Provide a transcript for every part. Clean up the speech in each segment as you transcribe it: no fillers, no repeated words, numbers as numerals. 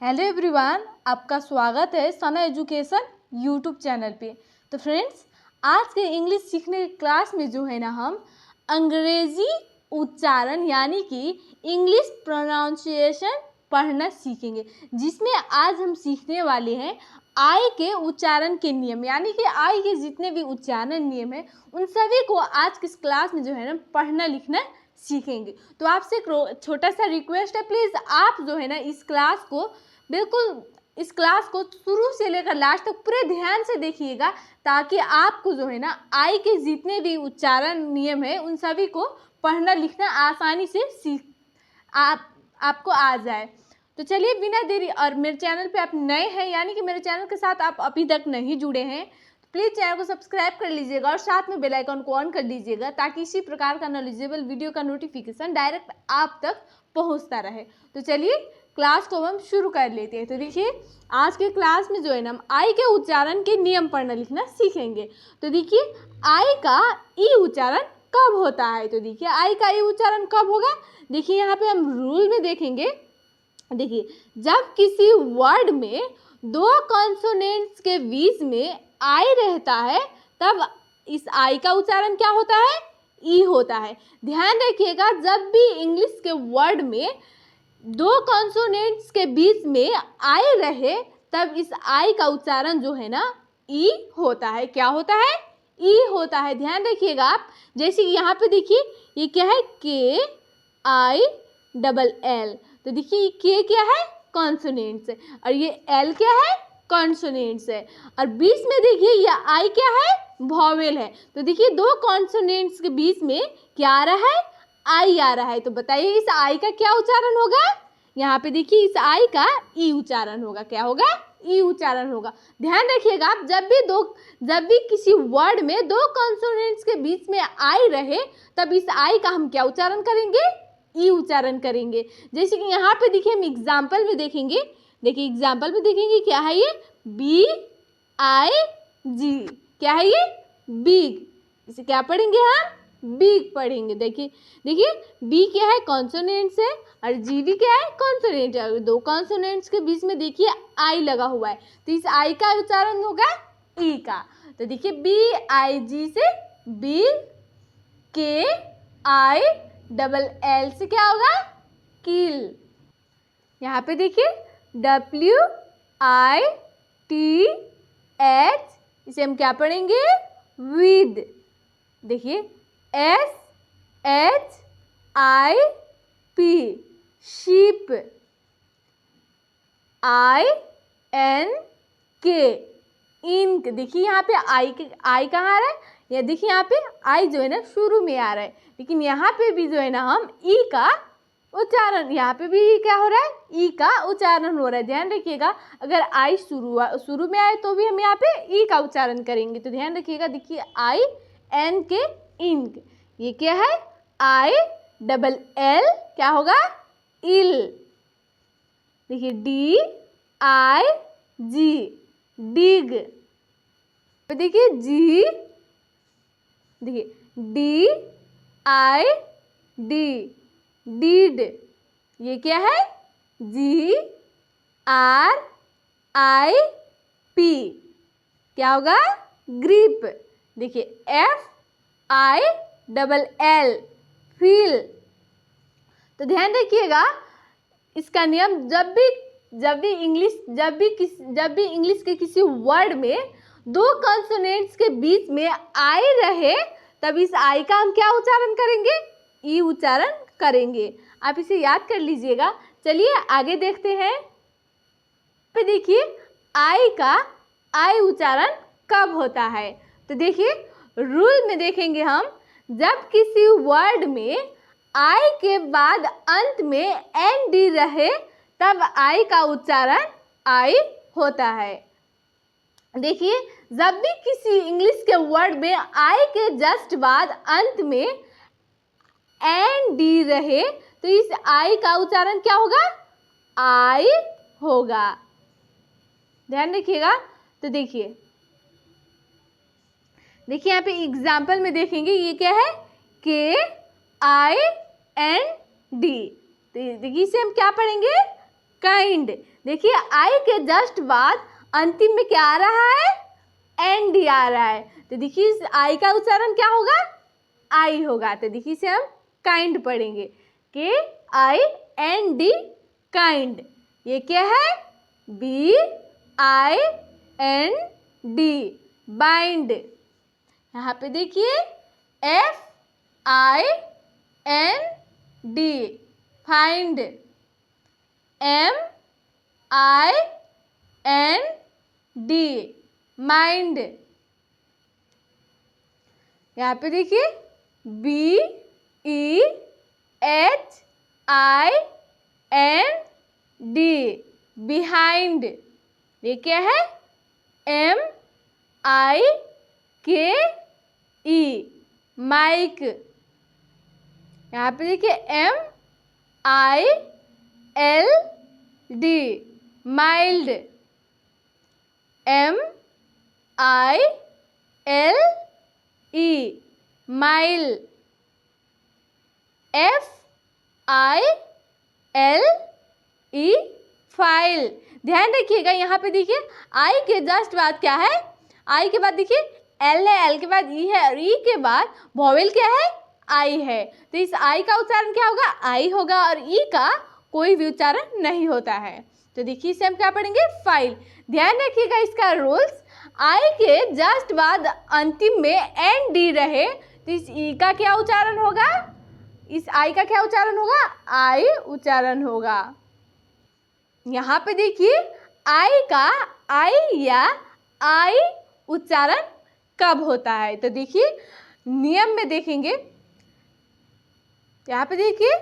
Hello everyone, आपका स्वागत है सना एजुकेशन यूट्यूब चैनल पे। तो फ्रेंड्स, आज के इंग्लिश सीखने की क्लास में जो है ना हम अंग्रेजी उच्चारण यानी कि इंग्लिश प्रोनाउंसिएशन पढ़ना सीखेंगे, जिसमें आज हम सीखने वाले हैं आई के उच्चारण के नियम, यानी कि आई के जितने भी उच्चारण नियम हैं उन सभी को आज की इस क्लास में जो है ना पढ़ना लिखना सीखेंगे। तो आपसे एक छोटा सा रिक्वेस्ट है, प्लीज़ आप जो है ना इस क्लास को शुरू से लेकर लास्ट तक पूरे ध्यान से देखिएगा, ताकि आपको जो है ना आई के जितने भी उच्चारण नियम है उन सभी को पढ़ना लिखना आसानी से आपको आ जाए। तो चलिए बिना देरी, और मेरे चैनल पे आप नए हैं यानी कि मेरे चैनल के साथ आप अभी तक नहीं जुड़े हैं, तो प्लीज़ चैनल को सब्सक्राइब कर लीजिएगा और साथ में बेल आइकन को ऑन कर लीजिएगा, ताकि इसी प्रकार का नॉलेजेबल वीडियो का नोटिफिकेशन डायरेक्ट आप तक पहुंचता रहे। तो चलिए क्लास को हम शुरू कर लेते हैं। तो देखिए आज के क्लास में जो है ना हम आई के उच्चारण के नियम पढ़ना लिखना सीखेंगे। तो देखिए आई का ई उच्चारण कब होता है, तो देखिए आई का ई उच्चारण कब होगा। देखिए यहाँ पे हम रूल में देखेंगे। देखिए जब किसी वर्ड में दो कॉन्सोनेंट्स के बीच में आई रहता है तब इस आई का उच्चारण क्या होता है, ई होता है। ध्यान रखिएगा, जब भी इंग्लिश के वर्ड में दो कॉन्सोनेंट्स के बीच में आई रहे तब इस आई का उच्चारण जो है ना ई होता है। क्या होता है, ई होता है। ध्यान रखिएगा आप, जैसे यहाँ पे देखिए ये क्या है, के आई डबल एल। तो देखिए के क्या है, कॉन्सोनेंट्स है, और ये एल क्या है, कॉन्सोनेंट्स है, और बीच में देखिए ये आई क्या है, वॉवेल है। तो देखिए दो कॉन्सोनेंट्स के बीच में क्या आ रहा है, आई आ रहा है। तो बताइए इस आई का क्या उच्चारण होगा। यहाँ पे देखिए इस आई का ई उच्चारण होगा। क्या होगा, ई उच्चारण होगा। ध्यान रखिएगा आप, जब भी किसी वर्ड में दो कॉन्सोनेंट्स के बीच में आई रहे तब इस आई का हम क्या उच्चारण करेंगे, ई उच्चारण करेंगे। जैसे कि यहाँ पे देखिए हम एग्जाम्पल में देखेंगे। देखिए एग्जाम्पल में देखेंगे क्या है ये, बी आई जी। क्या है ये, बिग। इसे क्या पढ़ेंगे हम, बिग पढ़ेंगे। देखिए बी क्या है, कॉन्सोनेंट्स है, और जी भी क्या है, कॉन्सोनेंट है। दो कॉन्सोनेंट्स के बीच में देखिए आई लगा हुआ है, तो इस आई का उच्चारण होगा ई का। तो देखिए बी आई जी से बिग, के आई डबल एल से क्या होगा, किल। यहाँ पे देखिए डब्ल्यू आई टी एच, इसे हम क्या पढ़ेंगे, विद। देखिए S H I P, ship. I N K, ink. देखिए यहाँ पे आई कहाँ आ रहा है, या देखिए यहाँ पे आई जो है ना शुरू में आ रहा है, लेकिन यहाँ पे भी जो है ना हम ई का उच्चारण, यहाँ पे भी क्या हो रहा है, ई का उच्चारण हो रहा है। ध्यान रखिएगा, अगर आई शुरू में आए तो भी हम यहाँ पे ई का उच्चारण करेंगे। तो ध्यान रखिएगा, देखिए आई एन के, इंक। ये क्या है, आई डबल एल क्या होगा, इल। देखिए डी आई जी, डिग। देखिए जी, देखिए डी आई डी, डीड। ये क्या है, जी आर आई पी, क्या होगा, ग्रिप। देखिए F I double L, feel. तो ध्यान रखिएगा इसका नियम, जब भी इंग्लिश के किसी वर्ड में दो कॉन्सोनेंट्स के बीच में आई रहे तब इस आई का हम क्या उच्चारण करेंगे, ई उच्चारण करेंगे। आप इसे याद कर लीजिएगा। चलिए आगे देखते हैं। पे देखिए आई का आई उच्चारण कब होता है। तो देखिए रूल में देखेंगे हम, जब किसी वर्ड में आई के बाद अंत में एन डी रहे तब आई का उच्चारण आई होता है। देखिए जब भी किसी इंग्लिश के वर्ड में आई के जस्ट बाद अंत में एन डी रहे तो इस आई का उच्चारण क्या होगा, आई होगा। ध्यान रखिएगा। तो देखिए यहाँ पे एग्जाम्पल में देखेंगे, ये क्या है, के आई एन डी। तो देखिए इसे हम क्या पढ़ेंगे, काइंड। देखिए आई के जस्ट बाद अंतिम में क्या आ रहा है, एंड आ रहा है, तो देखिए इस आई का उच्चारण क्या होगा, आई होगा। तो देखिए इसे हम काइंड पढ़ेंगे, KIND, काइंड। ये क्या है, BIND, बाइंड। यहाँ पे देखिए FIND, फाइंड। MIND, mind. यहाँ पे देखिए BEHIND, बिहाइंड। ये क्या है, MIKE, माइक। यहाँ पे देखिए MILD, mild. MILE, mile. FILE, file. ध्यान रखिएगा यहाँ पे देखिए आई के जस्ट बाद क्या है, आई के बाद देखिए एल है, एल के बाद ई है और ई के बाद वॉवेल क्या है, आई है। तो इस आई का उच्चारण क्या होगा, आई होगा और ई का कोई भी उच्चारण नहीं होता है। तो देखिए इसे हम क्या पढ़ेंगे, फाइल। ध्यान रखिएगा इसका रूल्स, आई के जस्ट बाद अंतिम में एन डी रहे तो इस ई का क्या उच्चारण होगा, इस आई का क्या उच्चारण होगा, आई उच्चारण होगा। यहाँ पे देखिए आई का आई या आई उच्चारण कब होता है, तो देखिए नियम में देखेंगे, यहाँ पे देखिए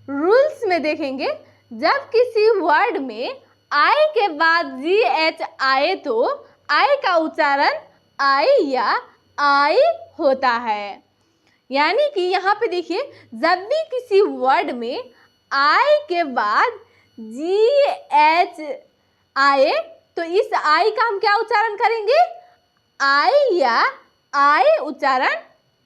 रूल्स में देखेंगे, जब किसी वर्ड में आई के बाद GH आए तो आई का उच्चारण आई या आई होता है। यानी कि यहाँ पे देखिए जब भी किसी वर्ड में आई के बाद GH आए तो इस आई का हम क्या उच्चारण करेंगे, आई या आई उच्चारण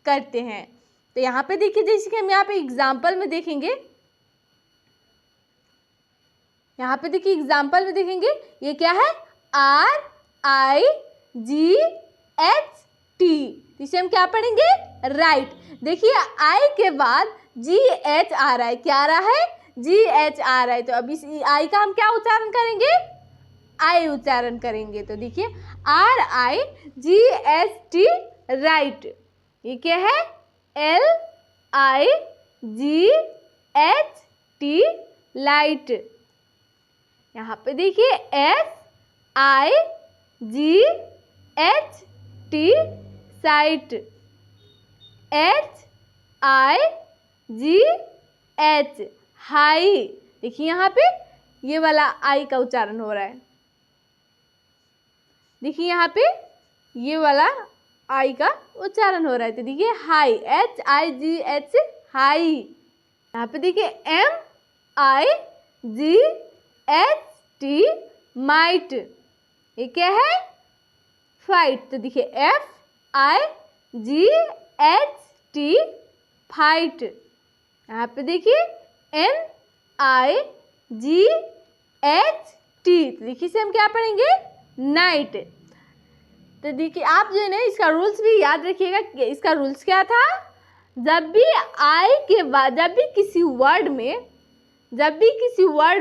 करते हैं। तो यहाँ पे देखिए जैसे कि हम यहाँ पे एग्जाम्पल में देखेंगे, यहाँ पे देखिए एग्जाम्पल में देखेंगे ये क्या है, RIGHT, इसे हम क्या पढ़ेंगे, राइट। देखिए आई के बाद GH आ रहा है, क्या आ रहा है, GH आ रहा है, तो अब इस आई का हम क्या उच्चारण करेंगे, आई उच्चारण करेंगे। तो देखिए RIGHT, राइट। ये क्या है, LIGHT, लाइट। यहाँ पे देखिए SIGHT, साइट। HIGH, high. देखिए यहाँ पे ये वाला आई का उच्चारण हो रहा है, देखिए यहाँ पे ये वाला आई का उच्चारण हो रहा है, तो देखिए हाई, HIGH, हाई। यहाँ पे देखिए MIGHT, माइट। ये क्या है, फाइट। तो देखिए FIGHT, फाइट। यहाँ पे देखिए NIGHT, तो देखिए इसे हम क्या पढ़ेंगे, नाइट। तो देखिए आप जो है ना इसका रूल्स भी याद रखिएगा, इसका रूल्स क्या था, जब भी आई के बाद, जब भी किसी वर्ड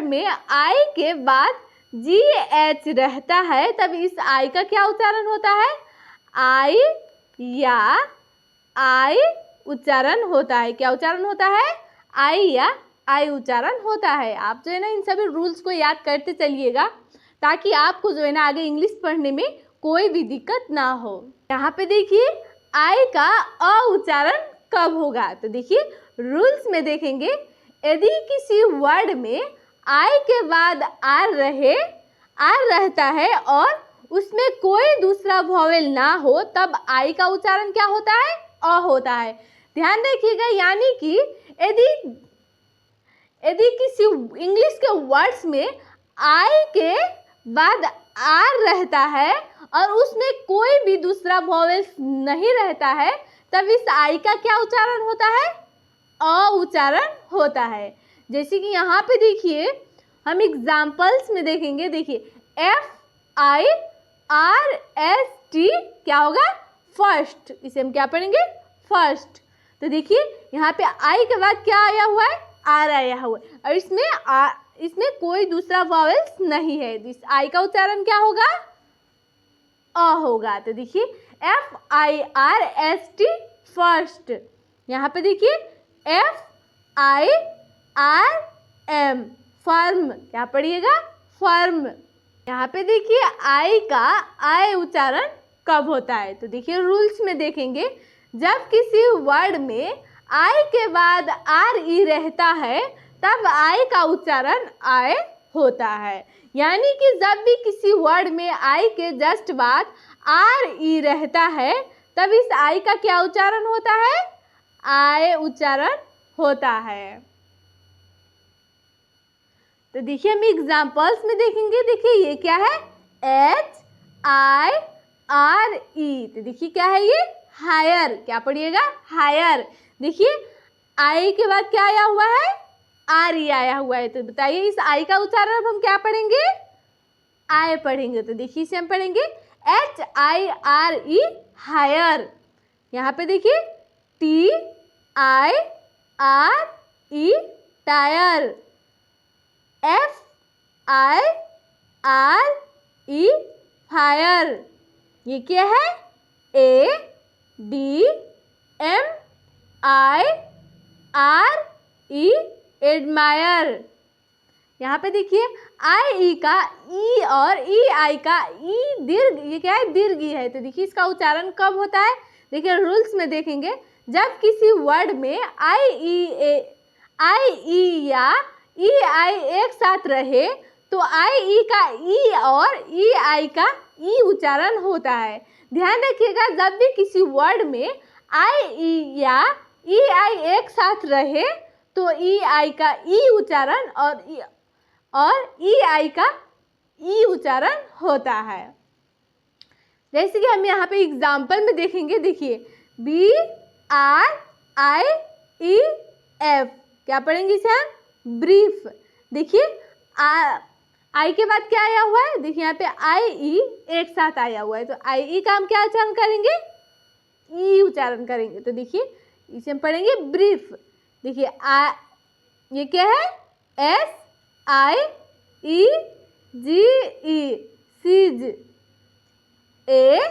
में आई के बाद GH रहता है तब इस आई का क्या उच्चारण होता है, आई या आई उच्चारण होता है। क्या उच्चारण होता है, आई या आई उच्चारण होता है। आप जो है ना इन सभी रूल्स को याद करते चलिएगा ताकि आपको जो है ना आगे इंग्लिश पढ़ने में कोई भी दिक्कत ना हो। यहाँ पे देखिए आई का अ उच्चारण कब होगा, तो देखिए रूल्स में देखेंगे, यदि किसी वर्ड में आई के बाद आर रहता है और उसमें कोई दूसरा वॉवेल ना हो तब आई का उच्चारण क्या होता है, अ होता है। ध्यान रखिएगा, यानी कि यदि किसी इंग्लिश के वर्ड्स में आई के बाद आर रहता है और उसमें कोई भी दूसरा वॉवेल नहीं रहता है तब इस आई का क्या उच्चारण होता है, अ उच्चारण होता है। जैसे कि यहाँ पे देखिए हम एग्जाम्पल्स में देखेंगे। देखिए FIRST क्या होगा? फर्स्ट। इसे हम क्या पढ़ेंगे? फर्स्ट। तो देखिए यहाँ पे आई के बाद क्या आया हुआ है? आर आया हुआ है, और इसमें कोई दूसरा वॉवेल्स नहीं है। इस आई का उच्चारण क्या होगा? अ होगा। तो देखिए FIRST फर्स्ट। यहाँ पे देखिए FIRM फर्म। क्या पढ़िएगा? फर्म। यहाँ पे देखिए आई का आई उच्चारण कब होता है? तो देखिए रूल्स में देखेंगे, जब किसी वर्ड में आई के बाद RE रहता है तब आई का उच्चारण आय होता है। यानी कि जब भी किसी वर्ड में आई के जस्ट बाद RE रहता है तब इस आई का क्या उच्चारण होता है? आय उच्चारण होता है। तो देखिए हम एग्जाम्पल्स में देखेंगे। देखिए ये क्या है? HIRE। तो देखिए क्या है ये? हायर। क्या पढ़िएगा? हायर। देखिए आई के बाद क्या आया हुआ है? RE आया हुआ है। तो बताइए इस आई का उच्चारण अब हम क्या पढ़ेंगे? आय पढ़ेंगे। तो देखिए इसे हम पढ़ेंगे HIRE हायर। यहाँ पे देखिए TIRE टायर। FIRE fire. ये क्या है? ADMIRE admire. यहाँ पे देखिए आई का ई और आई का ई दीर्घ, ये क्या है? दीर्घ ई है। तो देखिए इसका उच्चारण कब होता है? देखिए रूल्स में देखेंगे, जब किसी वर्ड में आई ई या आई एक साथ रहे तो आई का ई और आई का ई उच्चारण होता है। ध्यान रखिएगा, जब भी किसी वर्ड में आई या आई एक साथ रहे तो आई का ई उच्चारण और आई का ई उच्चारण होता है। जैसे कि हम यहाँ पे एग्जाम्पल में देखेंगे। देखिए BRIEF। क्या पढ़ेंगे इसे हम? ब्रीफ। देखिए आई के बाद क्या आया हुआ है? देखिए यहाँ पे IE एक साथ आया हुआ है, तो IE का हम क्या उच्चारण करेंगे? ई उच्चारण करेंगे। तो देखिए इसे हम पढ़ेंगे ब्रीफ। देखिए ये क्या है? SIEGE siege. ACHIEVE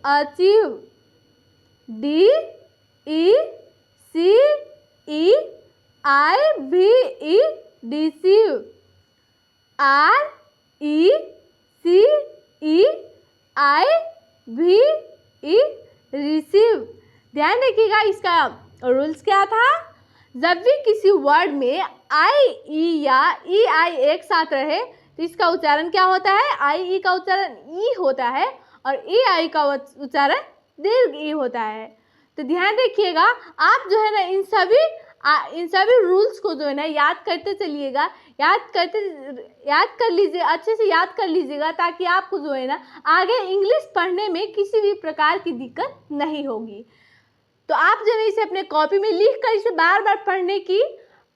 achieve. DECEIVE deceive. RECEIVE receive. ध्यान रखिएगा इसका रूल्स क्या था? जब भी किसी वर्ड में आई या आई एक साथ रहे तो इसका उच्चारण क्या होता है? आई का उच्चारण ई होता है और आई का उच्चारण दीर्घ ई होता है। तो ध्यान रखिएगा, आप जो है ना इन सभी रूल्स को जो है ना याद करते चलिएगा, याद कर लीजिए, अच्छे से याद कर लीजिएगा, ताकि आपको जो है ना आगे इंग्लिश पढ़ने में किसी भी प्रकार की दिक्कत नहीं होगी। तो आप जो है इसे अपने कॉपी में लिख कर इसे बार बार पढ़ने की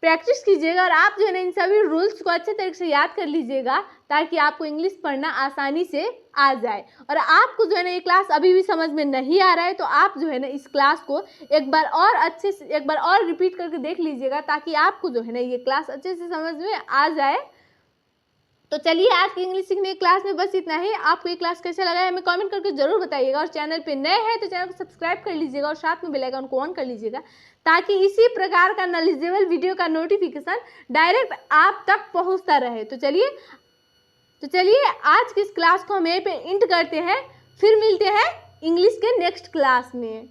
प्रैक्टिस कीजिएगा, और आप जो है ना इन सभी रूल्स को अच्छे तरीके से याद कर लीजिएगा, ताकि आपको इंग्लिश पढ़ना आसानी से आ जाए। और आपको जो है ना ये क्लास अभी भी समझ में नहीं आ रहा है तो आप जो है ना इस क्लास को एक बार और रिपीट करके देख लीजिएगा, ताकि आपको जो है ना ये क्लास अच्छे से समझ में आ जाए। तो चलिए आज की इंग्लिश सीखने की क्लास में बस इतना ही। आपको ये क्लास कैसा लगा है हमें कमेंट करके जरूर बताइएगा, और चैनल पे नए हैं तो चैनल को सब्सक्राइब कर लीजिएगा और साथ में बेल आइकन को ऑन कर लीजिएगा, ताकि इसी प्रकार का नॉलेजेबल वीडियो का नोटिफिकेशन डायरेक्ट आप तक पहुंचता रहे। तो चलिए आज की इस क्लास को हम यहीं पे एंड करते हैं, फिर मिलते हैं इंग्लिश के नेक्स्ट क्लास में।